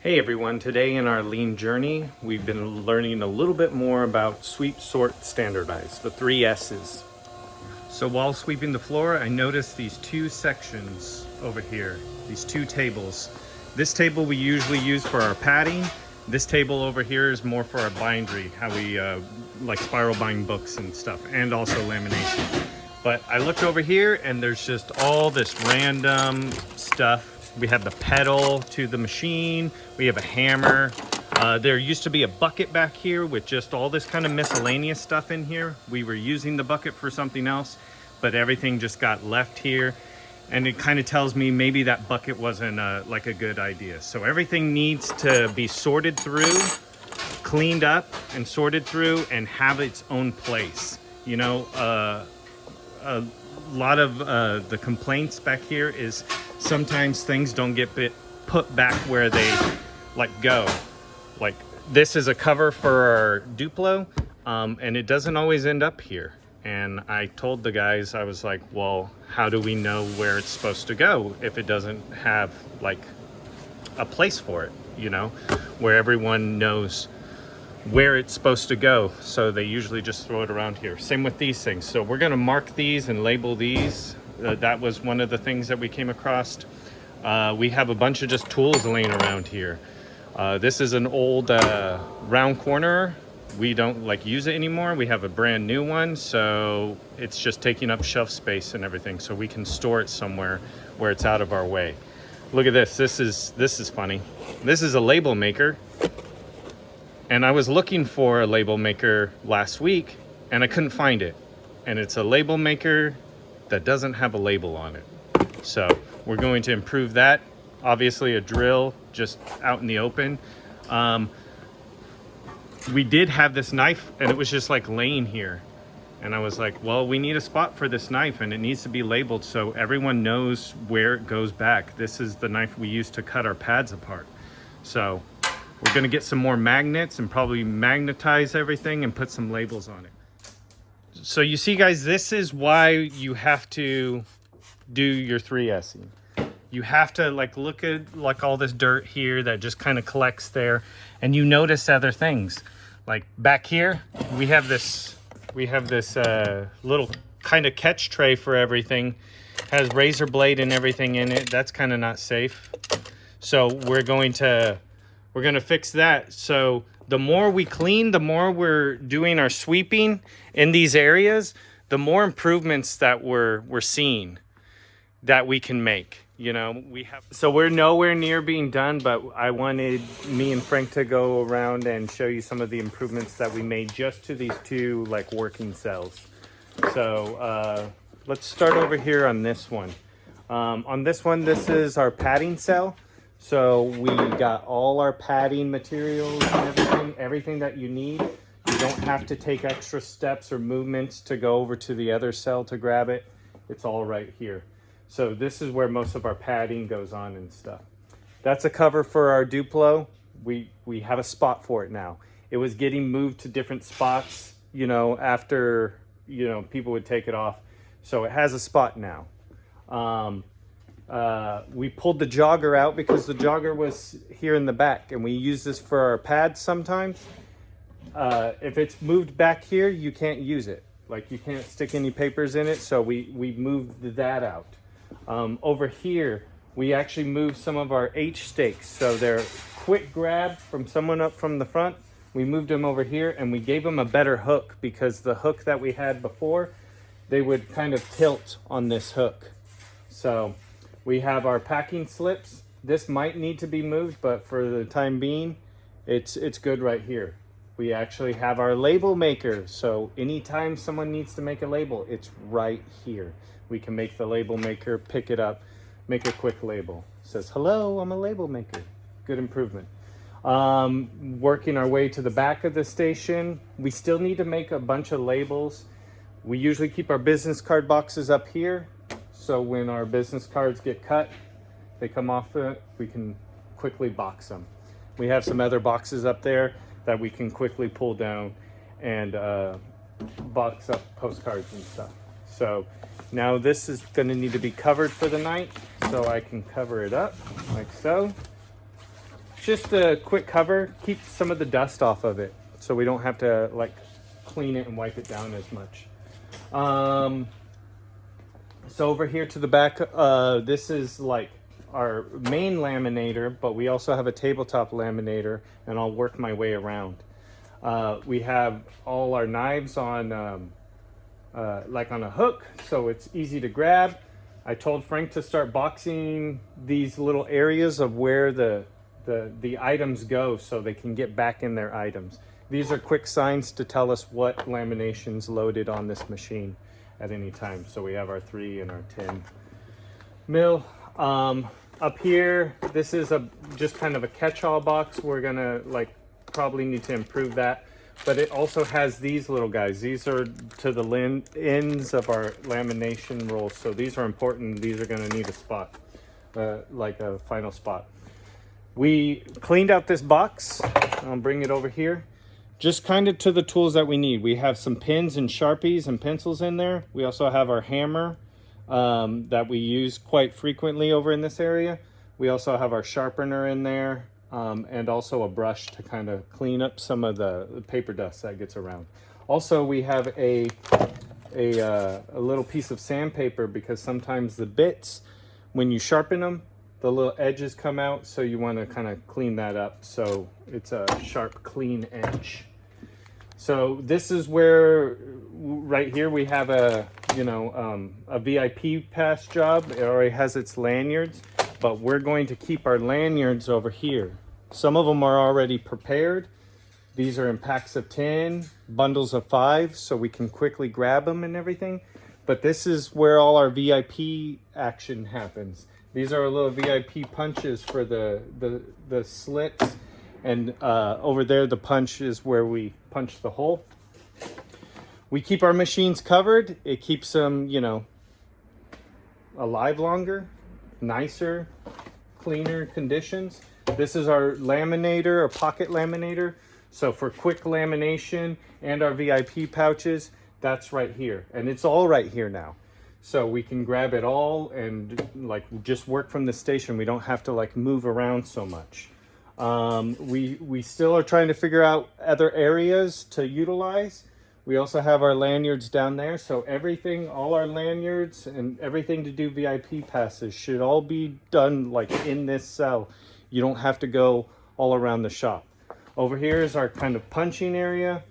Hey everyone, today in our lean journey, we've been learning a little bit more about sweep, sort, standardize, the 3S's. So while sweeping the floor, I noticed these two sections over here, these two tables. This table we usually use for our padding. This table over here is more for our bindery, how we like spiral bind books and stuff, and also lamination. But I looked over here and there's just all this random stuff. We have the pedal to the machine. We have a hammer. There used to be a bucket back here with just all this kind of miscellaneous stuff in here. We were using the bucket for something else, but everything just got left here. And it kind of tells me maybe that bucket wasn't like a good idea. So everything needs to be sorted through, cleaned up and sorted through and have its own place. You know, a lot of the complaints back here is sometimes things don't get put back where they like go. Like this is a cover for our Duplo, and it doesn't always end up here. And I told the guys, I was like, well, how do we know where it's supposed to go if it doesn't have like a place for it, you know, where everyone knows where it's supposed to go. So they usually just throw it around here. Same with these things. So we're gonna mark these and label these. That was one of the things that we came across. We have a bunch of just tools laying around here. This is an old round corner. We don't like use it anymore. We have a brand new one, so it's just taking up shelf space and everything, so we can store it somewhere where it's out of our way. Look at this. This is funny. This is a label maker. And I was looking for a label maker last week and I couldn't find it. And it's a label maker that doesn't have a label on it. So we're going to improve that. Obviously a drill just out in the open. We did have this knife and it was just like laying here. And I was like, well, we need a spot for this knife and it needs to be labeled so everyone knows where it goes back. This is the knife we use to cut our pads apart. So we're gonna get some more magnets and probably magnetize everything and put some labels on it. So you see guys, this is why you have to do your 3S'ing. You have to like look at like all this dirt here that just kind of collects there, and you notice other things. Like back here, we have this little kind of catch tray for everything. Has razor blade and everything in it. That's kind of not safe. So we're going to fix that. So the more we clean, the more we're doing our sweeping in these areas, the more improvements that we're seeing that we can make. You know, so we're nowhere near being done, but I wanted me and Frank to go around and show you some of the improvements that we made just to these two like working cells. So let's start over here on this one. On this one, this is our padding cell. So we got all our padding materials and everything that you need. You don't have to take extra steps or movements to go over to the other cell to grab it. It's all right here. So this is where most of our padding goes on and stuff. That's a cover for our Duplo. We have a spot for it now. It was getting moved to different spots, you know, after, you know, people would take it off. So it has a spot now. We pulled the jogger out because the jogger was here in the back, and we use this for our pads sometimes. If it's moved back here, you can't use it. Like you can't stick any papers in it, so we moved that out. Over here, we actually moved some of our H stakes. So they're quick grab from someone up from the front. We moved them over here and we gave them a better hook because the hook that we had before, they would kind of tilt on this hook. So we have our packing slips. This might need to be moved, but for the time being, it's good right here. We actually have our label maker. So anytime someone needs to make a label, it's right here. We can make the label maker, pick it up, make a quick label. It says, hello, I'm a label maker. Good improvement. Working our way to the back of the station. We still need to make a bunch of labels. We usually keep our business card boxes up here. So when our business cards get cut, they come off it, we can quickly box them. We have some other boxes up there that we can quickly pull down and box up postcards and stuff. So now this is going to need to be covered for the night, so I can cover it up like so. just a quick cover, keep some of the dust off of it so we don't have to like clean it and wipe it down as much. So over here to the back, this is like our main laminator, but we also have a tabletop laminator, and I'll work my way around. We have all our knives on like on a hook, so it's easy to grab. I told Frank to start boxing these little areas of where the items go so they can get back in their items. These are quick signs to tell us what lamination's loaded on this machine at any time. So we have our 3 and our 10 mil. Up here, this is just kind of a catch-all box. We're gonna probably need to improve that. But it also has these little guys. These are to the ends of our lamination rolls. So these are important. These are gonna need a spot, like a final spot. We cleaned out this box. I'll bring it over here. Just kind of to the tools that we need. We have some pins and Sharpies and pencils in there. We also have our hammer that we use quite frequently over in this area. We also have our sharpener in there. And also a brush to kind of clean up some of the paper dust that gets around. Also, we have a little piece of sandpaper because sometimes the bits, when you sharpen them, the little edges come out, so you want to kind of clean that up so it's a sharp, clean edge. So this is where, right here, we have a VIP pass job. It already has its lanyards, but we're going to keep our lanyards over here. Some of them are already prepared. These are in packs of 10, bundles of 5, so we can quickly grab them and everything. But this is where all our VIP action happens. These are little VIP punches for the slits. And over there, the punch is where we punch the hole. We keep our machines covered. It keeps them, alive longer, nicer, cleaner conditions. This is our laminator, or pocket laminator. So for quick lamination and our VIP pouches, that's right here. And it's all right here now. So we can grab it all and just work from the station. We don't have to move around so much. We still are trying to figure out other areas to utilize. We also have our lanyards down there. So everything, all our lanyards and everything to do VIP passes should all be done in this cell. You don't have to go all around the shop. Over here is our kind of punching area.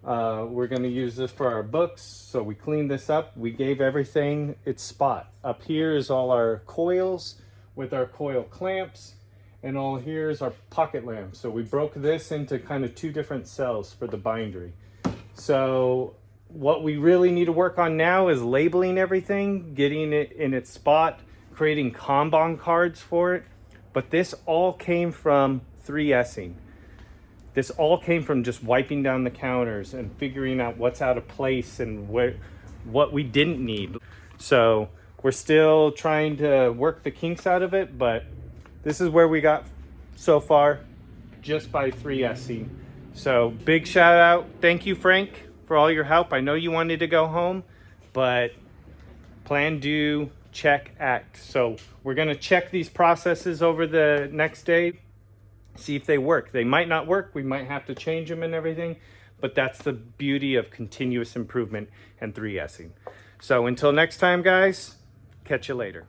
We're going to use this for our books. So we cleaned this up. We gave everything its spot. Up here is all our coils with our coil clamps. And all here is our pocket lamp. So we broke this into kind of 2 different cells for the bindery. So what we really need to work on now is labeling everything, getting it in its spot, creating Kanban cards for it. But this all came from 3S'ing. This all came from just wiping down the counters and figuring out what's out of place and what we didn't need. So we're still trying to work the kinks out of it, but this is where we got so far just by 3S'ing. So big shout out. Thank you, Frank, for all your help. I know you wanted to go home, but plan, do, check, act. So we're going to check these processes over the next day, see if they work. They might not work. We might have to change them and everything, but that's the beauty of continuous improvement and 3S'ing. So until next time, guys, catch you later.